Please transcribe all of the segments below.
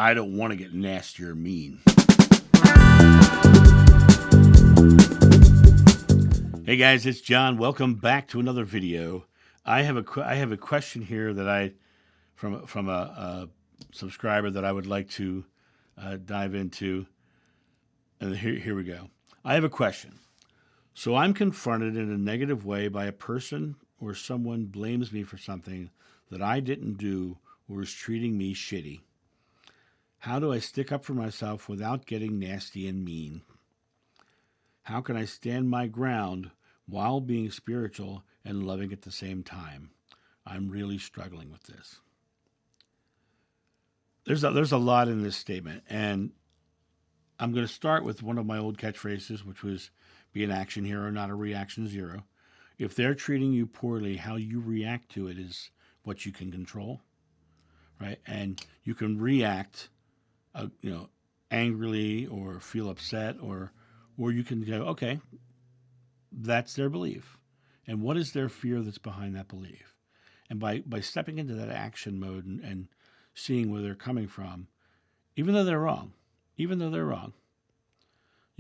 I don't want to get nasty or mean. Hey guys, it's John. Welcome back to another video. I have a question here that from a subscriber that I would like to dive into. And here we go. I have a question. So I'm confronted in a negative way by a person or someone blames me for something that I didn't do or is treating me shitty. How do I stick up for myself without getting nasty and mean? How can I stand my ground while being spiritual and loving at the same time? I'm really struggling with this. There's a lot in this statement, and I'm going to start with one of my old catchphrases, which was be an action hero, not a reaction zero. If they're treating you poorly, how you react to it is what you can control, right? And you can react angrily or feel upset, or you can go, okay, that's their belief. And what is their fear that's behind that belief? And by stepping into that action mode and seeing where they're coming from, even though they're wrong, you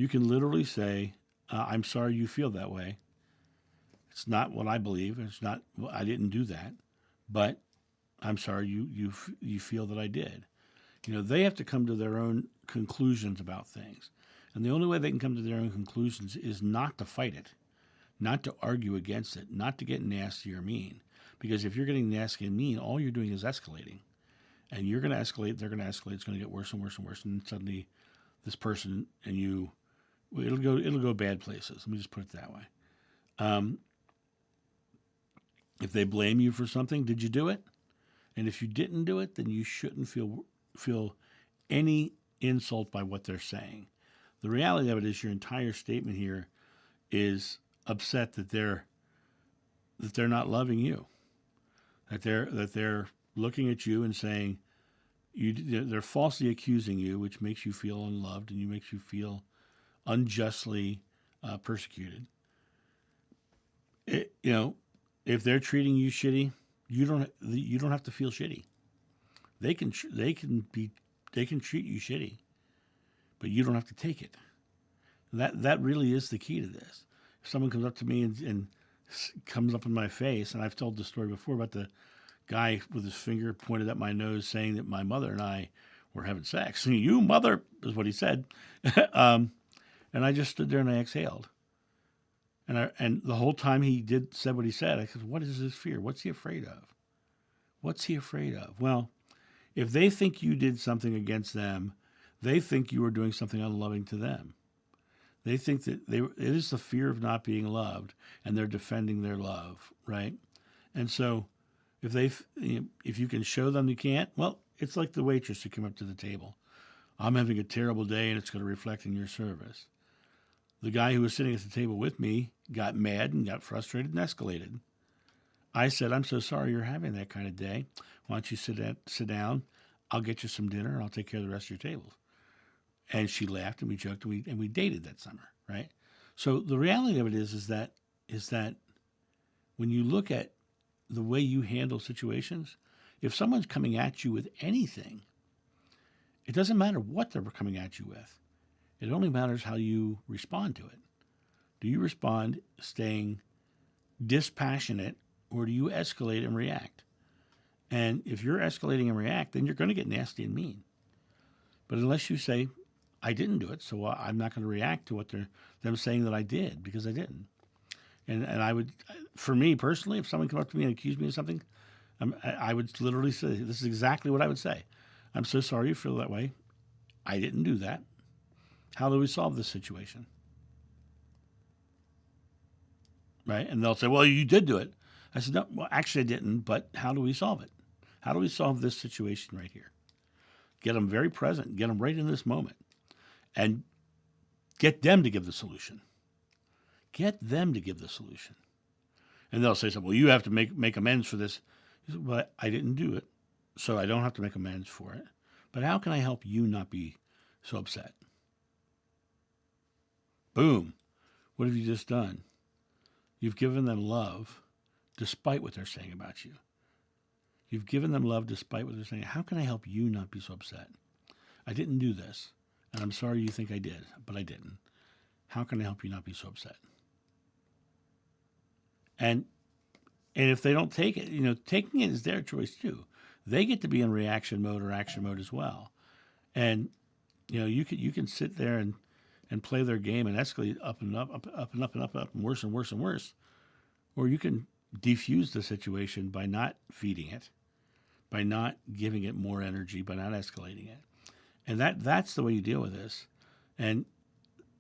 can literally say, I'm sorry you feel that way. It's not what I believe. It's not, I didn't do that, but I'm sorry you feel that I did. They have to come to their own conclusions about things. And the only way they can come to their own conclusions is not to fight it, not to argue against it, not to get nasty or mean. Because if you're getting nasty and mean, all you're doing is escalating. And you're going to escalate, they're going to escalate, it's going to get worse and worse and worse. And suddenly this person and you, it'll go bad places. Let me just put it that way. If they blame you for something, did you do it? And if you didn't do it, then you shouldn't feel any insult by what they're saying. The reality of it is your entire statement here is upset that they're not loving you, that they're looking at you and saying they're falsely accusing you, which makes you feel unloved and makes you feel unjustly persecuted. If they're treating you shitty, you don't have to feel shitty. They can treat you shitty, but you don't have to take it. That really is the key to this. If someone comes up to me and comes up in my face, and I've told the story before about the guy with his finger pointed at my nose saying that my mother and I were having sex. You mother is what he said. And I just stood there and I exhaled. And the whole time he said what he said, I said, what is his fear? What's he afraid of? What's he afraid of? Well, if they think you did something against them, they think you were doing something unloving to them. They think that it is the fear of not being loved, and they're defending their love, right? And so if you can show them you can't, well, it's like the waitress who came up to the table. I'm having a terrible day, and it's going to reflect in your service. The guy who was sitting at the table with me got mad and got frustrated and escalated. I said, I'm so sorry you're having that kind of day. Why don't you sit down? I'll get you some dinner, and I'll take care of the rest of your tables. And she laughed, and we joked, and we dated that summer, right? So the reality of it is that when you look at the way you handle situations, if someone's coming at you with anything, it doesn't matter what they're coming at you with. It only matters how you respond to it. Do you respond staying dispassionate, or do you escalate and react? And if you're escalating and react, then you're going to get nasty and mean. But unless you say, I didn't do it, so I'm not going to react to what them saying that I did, because I didn't. And I would, for me personally, if someone came up to me and accused me of something, I would literally say, this is exactly what I would say. I'm so sorry you feel that way. I didn't do that. How do we solve this situation? Right? And they'll say, well, you did do it. I said, no, well, actually I didn't, but how do we solve it? How do we solve this situation right here? Get them very present. Get them right in this moment. And get them to give the solution. Get them to give the solution. And they'll say something, well, you have to make amends for this. He said, well, I didn't do it, so I don't have to make amends for it. But how can I help you not be so upset? Boom. What have you just done? You've given them love despite what they're saying about you. You've given them love despite what they're saying. How can I help you not be so upset? I didn't do this, and I'm sorry you think I did, but I didn't. How can I help you not be so upset? And if they don't take it, taking it is their choice too. They get to be in reaction mode or action mode as well. And you can sit there and play their game and escalate up and up, up and up and up and up, and worse and worse and worse. Or you can defuse the situation by not feeding it, by not giving it more energy, by not escalating it. And that's the way you deal with this. And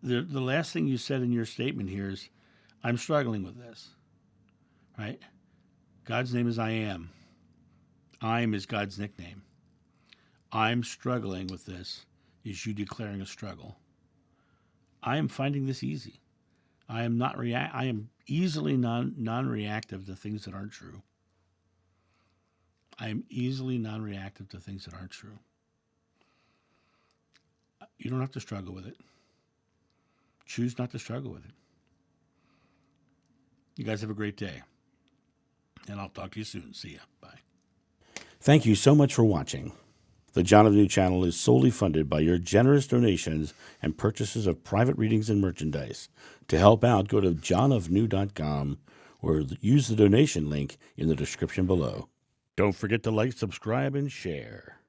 the last thing you said in your statement here is, I'm struggling with this. Right? God's name is I am. I'm is God's nickname. I'm struggling with this is you declaring a struggle. I am finding this easy. I am I am easily non-reactive to things that aren't true. I am easily non-reactive to things that aren't true. You don't have to struggle with it. Choose not to struggle with it. You guys have a great day. And I'll talk to you soon. See ya. Bye. Thank you so much for watching. The John of New channel is solely funded by your generous donations and purchases of private readings and merchandise. To help out, go to johnofnew.com or use the donation link in the description below. Don't forget to like, subscribe, and share.